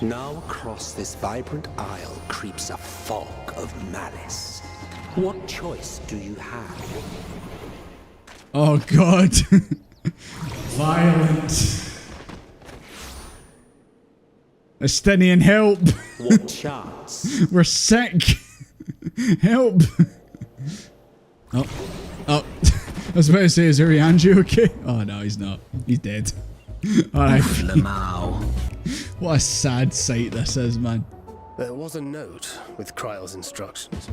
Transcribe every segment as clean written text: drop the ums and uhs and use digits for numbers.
Now across this vibrant isle creeps a fog of malice. What choice do you have? Oh god. Violent. Estinian, help! What chance? We're sick! Help! Oh. Oh. I was about to say, is Urianji okay? Oh no, he's not. He's dead. Alright. What a sad sight this is, man. There was a note with Kryle's instructions.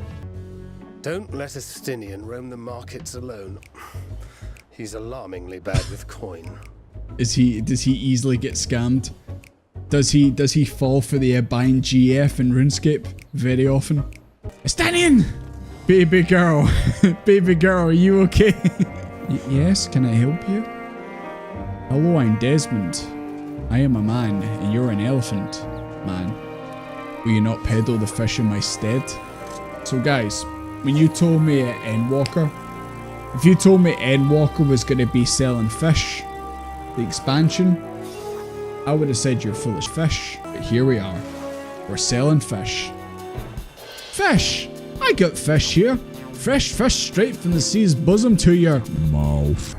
Don't let Estinian roam the markets alone. He's alarmingly bad with coin. Does he easily get scammed? Does he fall for the buying GF in RuneScape very often? Estinian! Baby girl. Baby girl, are you okay? Yes, can I help you? Hello, I'm Desmond. I am a man, and you're an elephant, man. Will you not peddle the fish in my stead? So guys, when you told me at Endwalker, if you told me Endwalker was going to be selling fish, the expansion, I would have said you're full of fish. But here we are. We're selling fish. Fish! I got fish here. Fresh fish straight from the sea's bosom to your mouth.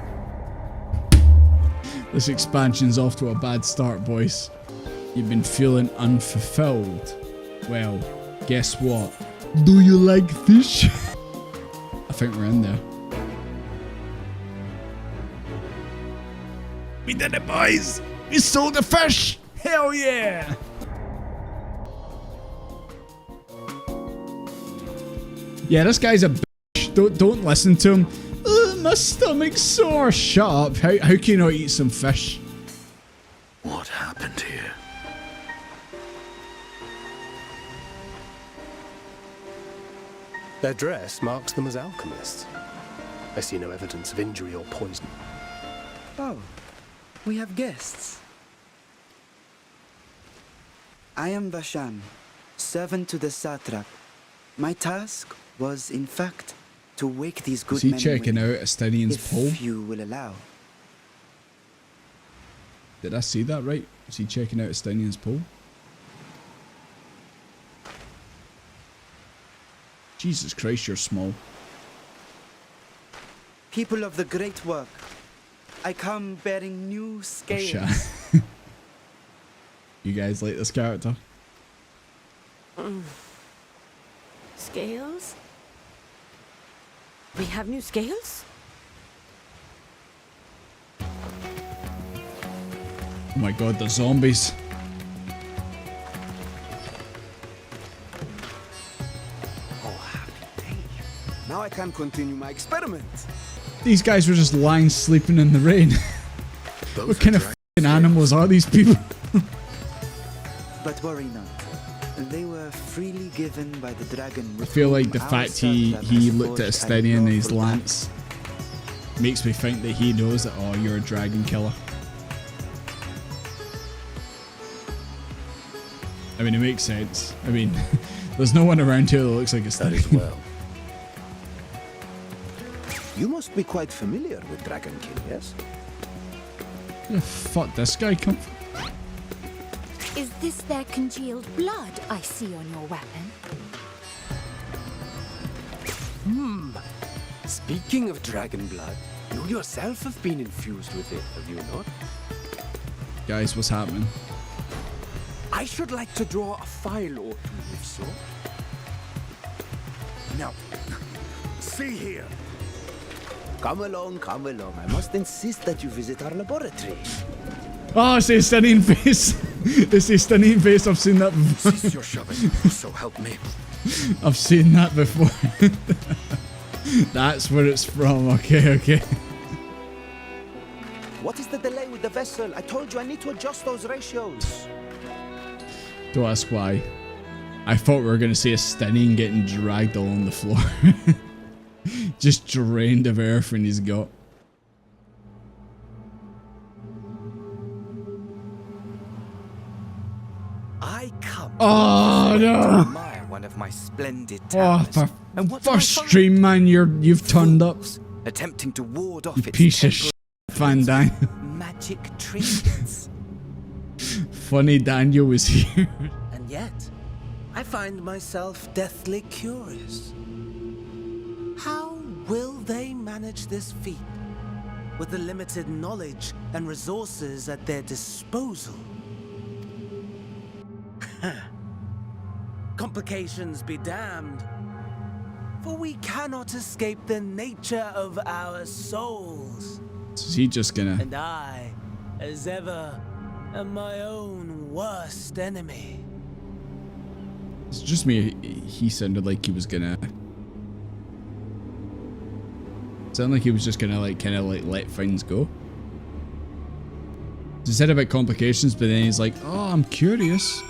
This expansion's off to a bad start, boys. You've been feeling unfulfilled. Well, guess what? Do you like fish? I think we're in there. We did it, boys! We sold the fish! Hell yeah! Yeah, this guy's a bitch. Don't listen to him. My stomach's sore. Shut up. How can you not eat some fish? What happened here? Their dress marks them as alchemists. I see no evidence of injury or poison. Oh, we have guests. I am Vashan, servant to the satrap. My task was, in fact, to wake these good men Is he checking out Estinian's poll? if you will allow. Did I see that right? Is he checking out Estinian's poll? Jesus Christ, you're small. People of the great work, I come bearing new scales. Oh, shit. You guys like this character? Scales? We have new scales? Oh my god, the zombies. Oh, happy day. Now I can continue my experiment. These guys were just lying sleeping in the rain. What kind of f***ing animals are these people? But worry not. They were freely given by the dragon. I feel like the fact he looked at Estinian and his lance makes me think that he knows that, oh, you're a dragon killer. I mean, it makes sense. I mean, there's no one around here that looks like Estinian. That is well. You must be quite familiar with Dragon King, yes? Where the fuck this guy come from? Is this their congealed blood I see on your weapon? Speaking of dragon blood, you yourself have been infused with it, have you not? Guys, what's happening? I should like to draw a file or two, if so. Now, see here. Come along, come along. I must insist that you visit our laboratory. Oh, it's the Estinian face. It's the Estinian face. I've seen that before. Cease your shoving, so help me. I've seen that before. That's where it's from. Okay, okay. What is the delay with the vessel? I told you I need to adjust those ratios. Don't ask why. I thought we were going to see Estinian getting dragged along the floor. Just drained of everything he's got. I come. Oh no! Admire one of my splendid Oh, towers. And what do I first find? stream, man, you've turned up. Attempting to ward off You its piece of shit, temporal Fandaniel. magic trinkets. Funny Daniel was here. And yet, I find myself deathly curious. How will they manage this feat with the limited knowledge and resources at their disposal? Complications be damned, for we cannot escape the nature of our souls. So is he just gonna... And I, as ever, am my own worst enemy. It's just me. He sounded like he was gonna... Sounded like he was just gonna like kind of like let things go. He said about complications, but then he's like, oh, I'm curious.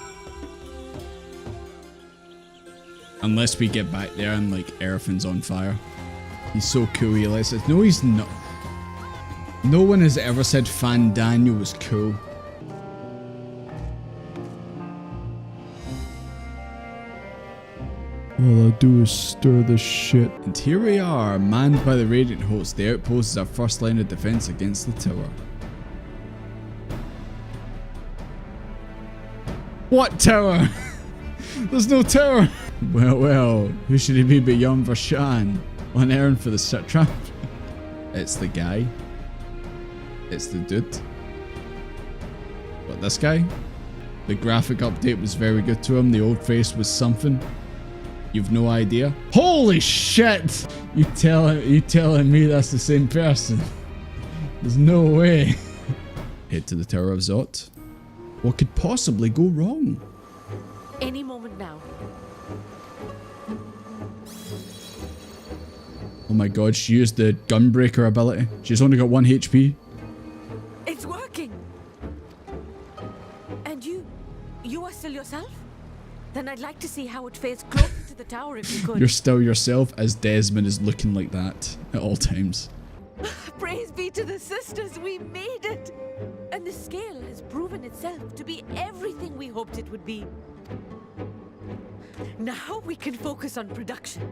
Unless we get back there and like everything's on fire. He's so cool, he lets us... No, he's not. No one has ever said Fandaniel was cool. All I do is stir the shit. And here we are, manned by the Radiant Host. The outpost is our first line of defense against the tower. What tower? There's no tower. Well, who should he be but young Vashan? On errand for the satrap? It's the guy. It's the dude. What, this guy? The graphic update was very good to him. The old face was something. You've no idea? Holy shit! You telling me that's the same person? There's no way. Head to the Tower of Zot. What could possibly go wrong? Any moment now. Oh my god, she used the Gunbreaker ability. She's only got 1 HP. It's working! And you are still yourself? Then I'd like to see how it fares closer to the tower if you could. You're still yourself, as Desmond is looking like that at all times. Praise be to the sisters, we made it! And the scale has proven itself to be everything we hoped it would be. Now we can focus on production.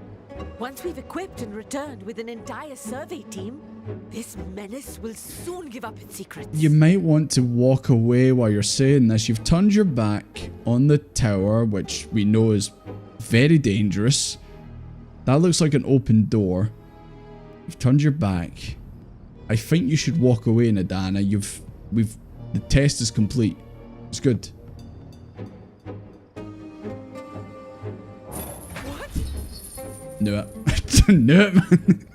Once we've equipped and returned with an entire survey team, this menace will soon give up its secrets. You might want to walk away while you're saying this. You've turned your back on the tower, which we know is very dangerous. That looks like an open door. You've turned your back. I think you should walk away, Nidhana. The test is complete. It's good. Knew it. Knew it, man.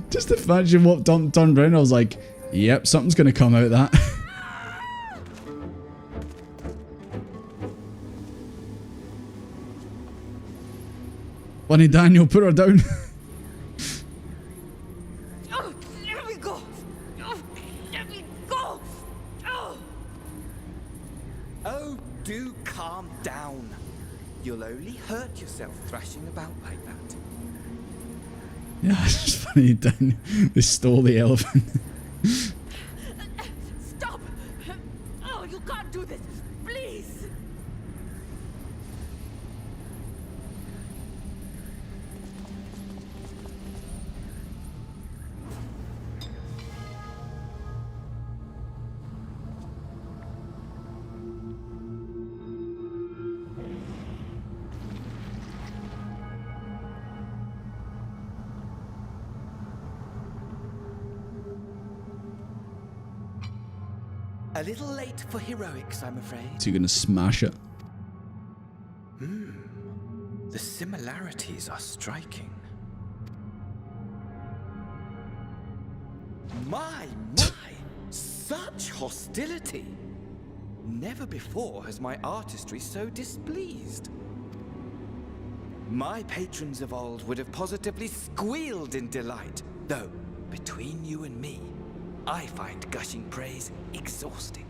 Just the fact you walked on, turned around, I was like, yep, something's gonna come out of that. Bunny Daniel, put her down. Oh, let me go! Oh, let me go! Oh. Oh, do calm down. You'll only hurt yourself thrashing about like that. Yeah, it's just funny, Daniel. They stole the elephant. Stop! Oh, you can't do this! Please! A little late for heroics, I'm afraid. So you're gonna smash it. The similarities are striking. My! Such hostility! Never before has my artistry so displeased. My patrons of old would have positively squealed in delight, though, between you and me, I find gushing praise exhausting.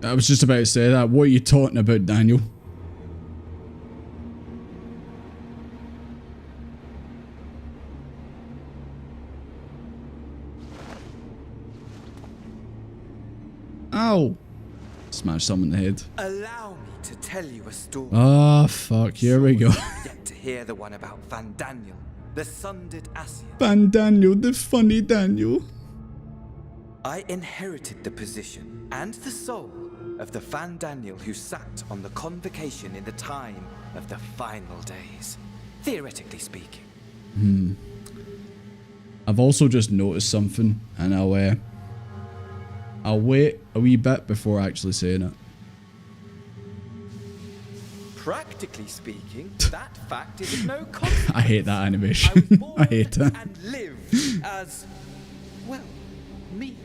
I was just about to say that. What are you talking about, Daniel? Ow! Smash someone in the head. Allow me to tell you a story. Oh, fuck. Here we go. Yet to hear the one about Fandaniel, the sundered Asian. Fandaniel, the funny Daniel. I inherited the position and the soul of the Fandaniel who sat on the convocation in the time of the final days, theoretically speaking. I've also just noticed something, and I'll wait a wee bit before actually saying it. Practically speaking, that fact is of no consequence. I hate that I animation. was born I hate it. and lived as, well, me.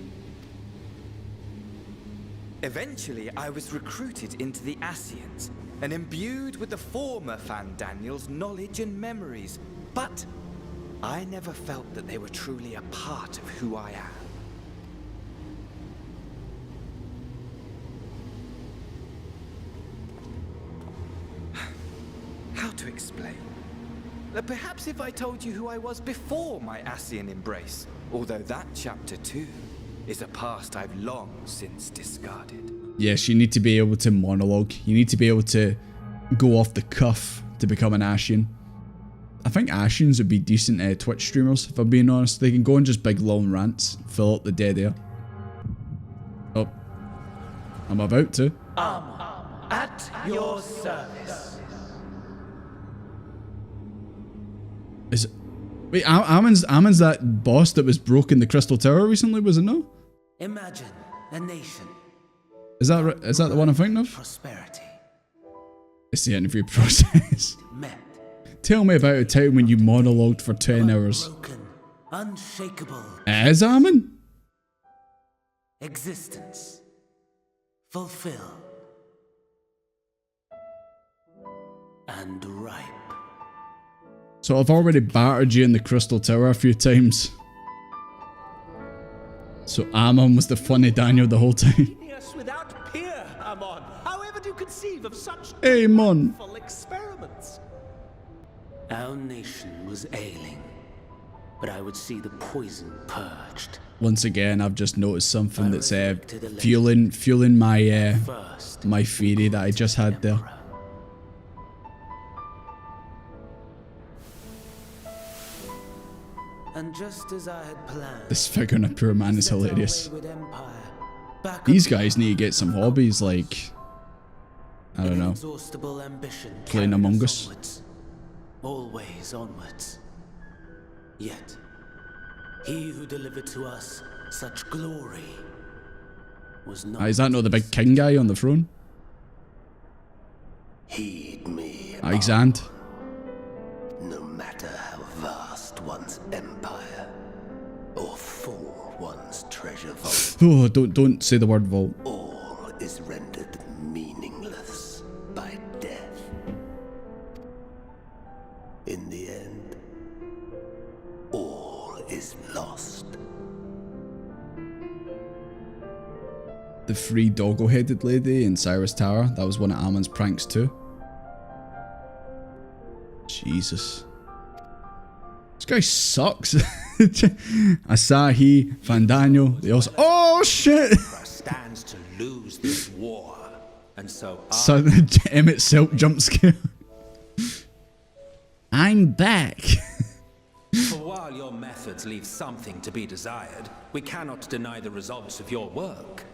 Eventually, I was recruited into the Ascians and imbued with the former Fandaniel's knowledge and memories, but I never felt that they were truly a part of who I am. How to explain? Perhaps if I told you who I was before my Ascian embrace, although that chapter too is a past I've long since discarded. Yes, you need to be able to monologue. You need to be able to go off the cuff to become an Ascian. I think Ascians would be decent Twitch streamers, if I'm being honest. They can go on just big long rants, fill up the dead air. Oh, I'm about to. At your service. Is it, wait, Ammon's that boss that was broke in the Crystal Tower recently, was it no? Imagine a nation. Is that the one I'm thinking of? Prosperity. It's the interview process. Met. Tell me about a time when you monologued for 10 hours. Broken. Unshakable. As Ammon? Existence. Fulfill. And ripe. So I've already battered you in the Crystal Tower a few times. So Ammon was the funny Daniel the whole time. Yes, without peer, Amon. However do you conceive of such Amon. delightful experiments? Our nation was ailing, but I would see the poison purged. Once again, I've just noticed something that's fueling my my theory that I just had there. And just as I had planned, This figure in a poor man is hilarious. with Empire, back These on guys need to get some hobbies like, I don't know, inexhaustible ambition playing carried Among Us. onwards, always onwards. Yet, he who delivered to us such glory was not. Is that not the big king guy on the throne? Heed me, Alexand. no matter how vast one's empire or full one's treasure vault, Oh, don't say the word vault. all is rendered meaningless by death. In the end, all is lost. The free doggo-headed lady in Cyrus Tower. That was one of Ammon's pranks too. Jesus. This guy sucks. Asahi, Fandaniel, they also. Oh shit! Stands to lose this war, and so So Emmett Silk jump scare. I'm back. for while your methods leave something to be desired, we cannot deny the results of your work.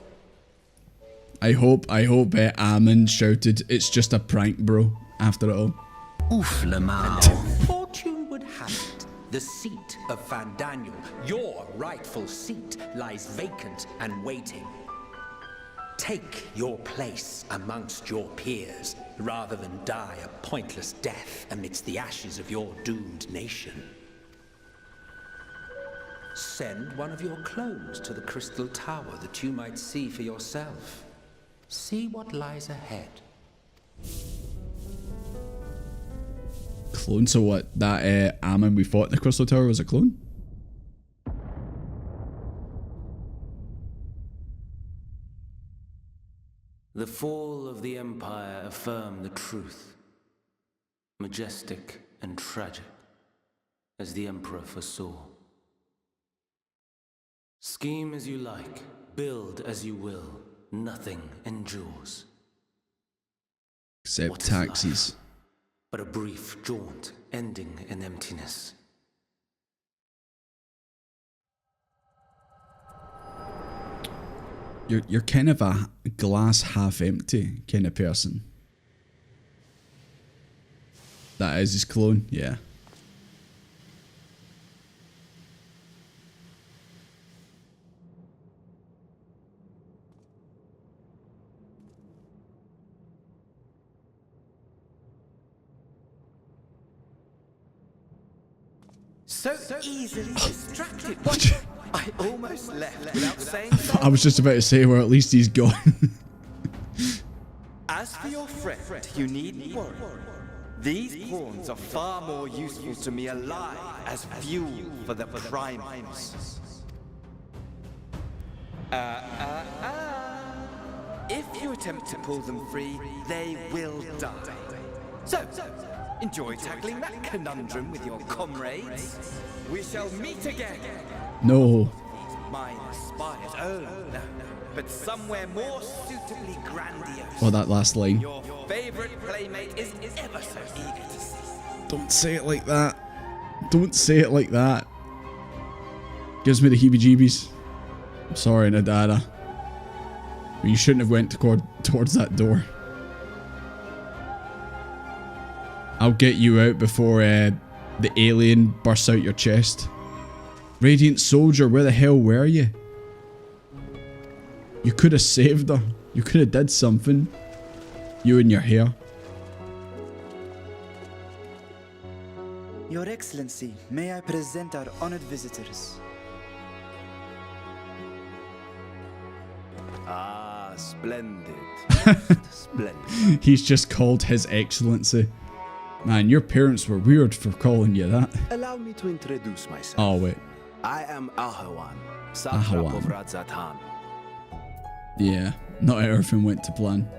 I hope Ammon shouted, "It's just a prank, bro," after it all. Oof, Lamau. Fortune would have it. The seat of Fandaniel, your rightful seat, lies vacant and waiting. Take your place amongst your peers, rather than die a pointless death amidst the ashes of your doomed nation. Send one of your clones to the Crystal Tower that you might see for yourself. See what lies ahead. Clone, so what? That Ammon we fought in the Crystal Tower was a clone? The fall of the Empire affirmed the truth, majestic and tragic, as the Emperor foresaw. Scheme as you like, build as you will, nothing endures. Except What is taxis. life? But a brief jaunt ending in emptiness. You're kind of a glass half empty kind of person. That is his clone, yeah. So easily distracted. I almost left without saying I was just about to say, well, at least he's gone. As for your friend, you needn't worry. These pawns are far more useful to me alive as fuel for the primals. If you attempt to pull them free, they will die. So, enjoy tackling that conundrum with your comrades. We shall meet again. No. Mine aspires, oh no, but somewhere more suitably grandiose. Oh, that last line. Your favorite playmate is ever so eager to see. Don't say it like that. Don't say it like that. Gives me the heebie-jeebies. I'm sorry, Nidhana. But you shouldn't have went towards that door. I'll get you out before the alien bursts out your chest. Radiant Soldier, where the hell were you? You could have saved her. You could have did something. You and your hair. Your Excellency, may I present our honored visitors? Ah, splendid. Splendid. He's just called His Excellency. Man, your parents were weird for calling you that. Allow me to introduce myself. Oh, wait. I am Ahawan, satrap of Radz-at-Han. Yeah, not everything went to plan.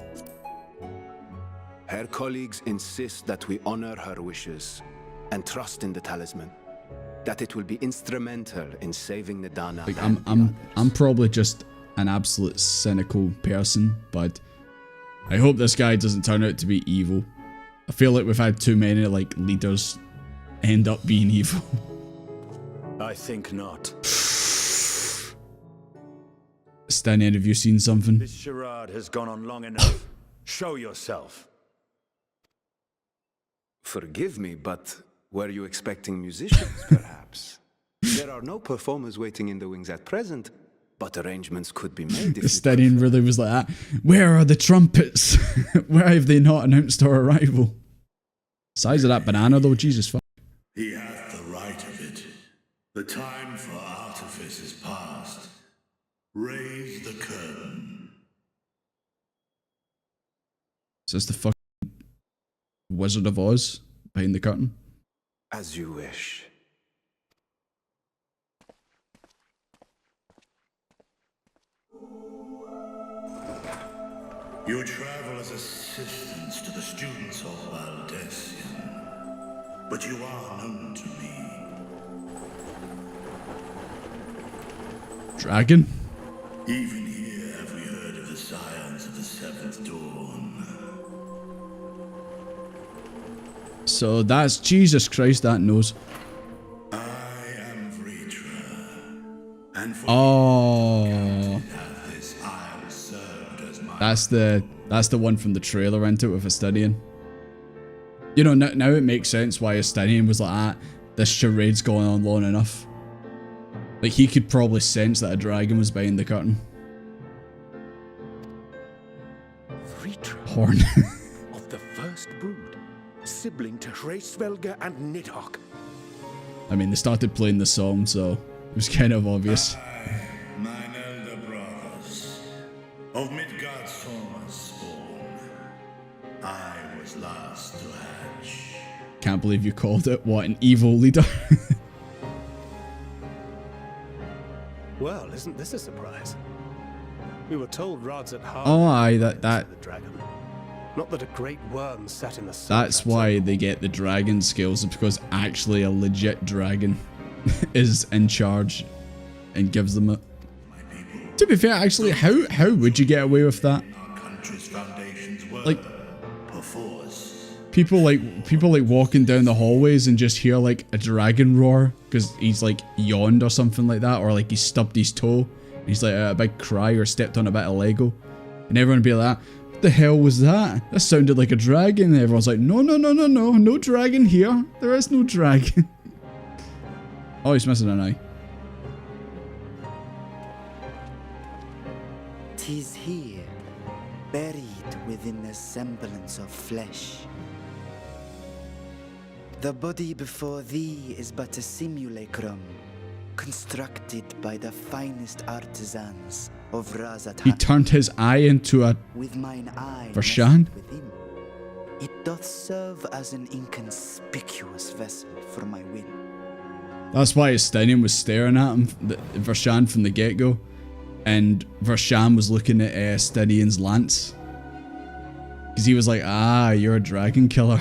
Her colleagues insist that we honor her wishes and trust in the talisman, that it will be instrumental in saving Nidhana. Like, I'm probably just an absolute cynical person, but I hope this guy doesn't turn out to be evil. I feel like we've had too many like leaders end up being evil. I think not. Staniel, have you seen something? This charade has gone on long enough. Show yourself. Forgive me, but were you expecting musicians, perhaps? There are no performers waiting in the wings at present, but arrangements could be made. Staniel really was like that. Where are the trumpets? Why have they not announced our arrival? Size of that banana though, Jesus fuck. He hath the right of it. The time for artifice is past. Raise the curtain. Is this the fucking Wizard of Oz behind the curtain? As you wish. You travel as assistants to the students of Valdesian, but you are known to me. Dragon? Even here have we heard of the scions of the Seventh Dawn. So that's Jesus Christ, that knows. I am Vritra, and for this isle served as my that's the one from the trailer, isn't it, with Estinian? You know, now it makes sense why Estinian was like, ah, this charade's going on long enough. Like, he could probably sense that a dragon was behind the curtain. Vritra. Horn. Of the first brood, sibling to Hraesvelgr and Nidhogg. I mean, they started playing the song, so it was kind of obvious. mine elder brothers, of Midgard's former spawn, I was last to hatch. Can't believe you called it, what, an evil leader? Well, isn't this a surprise? We were told Radz-at-Han. Oh, aye, that. The dragon. Not that a great worm sat in the sun. That's why they get the dragon skills, because actually a legit dragon is in charge and gives them it. To be fair, actually, how would you get away with that? Like, people like walking down the hallways and just hear like a dragon roar because he's like yawned or something like that, or like he stubbed his toe He's like a big cry or stepped on a bit of Lego. And everyone would be like, what the hell was that? That sounded like a dragon. And everyone's like, no, no, no, no, no. No dragon here. There is no dragon. Oh, he's missing an eye. 'Tis here, buried within a semblance of flesh. The body before thee is but a simulacrum, constructed by the finest artisans of Radz-at-Han. He turned his eye into a... With mine eye Varshan? within, it doth serve as an inconspicuous vessel for my win. That's why Estinian was staring at him, Varshan, from the get-go. And Varshan was looking at Estinian's lance. Because he was like, ah, you're a dragon killer.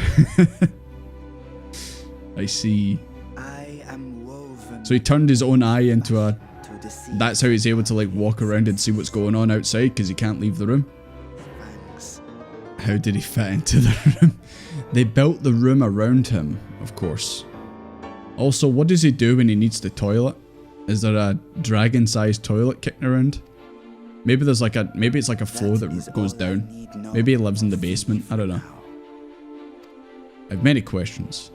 I see. I am woven. So he turned his own eye into a... That's how he's able to like walk around and see what's going on outside, because he can't leave the room. Thanks. How did he fit into the room? They built the room around him, of course. Also, what does he do when he needs the toilet? Is there a dragon-sized toilet kicking around? Maybe there's like a... Maybe it's like a floor that goes down. Maybe he lives in the basement. I don't know. I have many questions.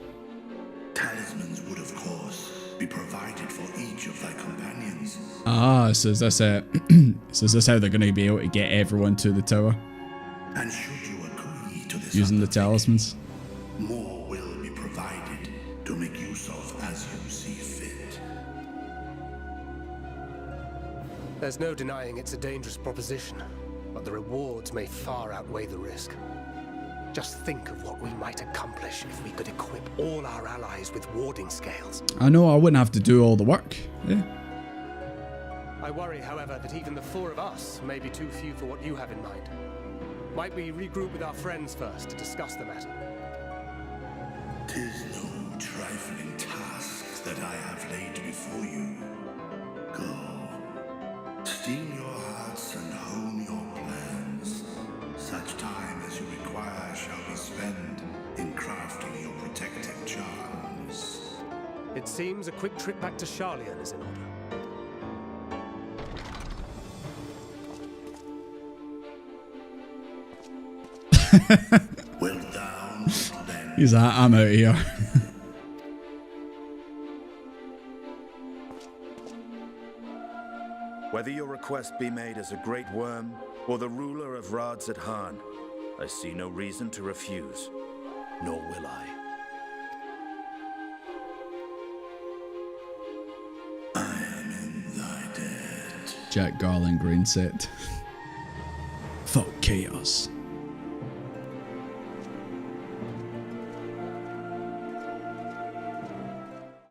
Talismans would, of course, be provided for each of thy companions. Ah, so is this so is this how they're going to be able to get everyone to the tower? And should you agree to this using the talismans? More will be provided to make use of as you see fit. There's no denying it's a dangerous proposition, but the rewards may far outweigh the risk. Just think of what we might accomplish if we could equip all our allies with warding scales. I know, I wouldn't have to do all the work. Yeah. I worry, however, that even the four of us may be too few for what you have in mind. Might we regroup with our friends first to discuss the matter? 'Tis no trifling task that I have laid before you. Go, steel your hearts and hone your plans. Such time as you require shall be spent in crafting your protective charms. It seems a quick trip back to Garlean is in order. Well down, then. He's like, I'm out of here. Whether your request be made as a great worm or the ruler of Radz-at-Han, I see no reason to refuse, nor will I. I am in thy debt. Jack Garland green set. Fuck chaos.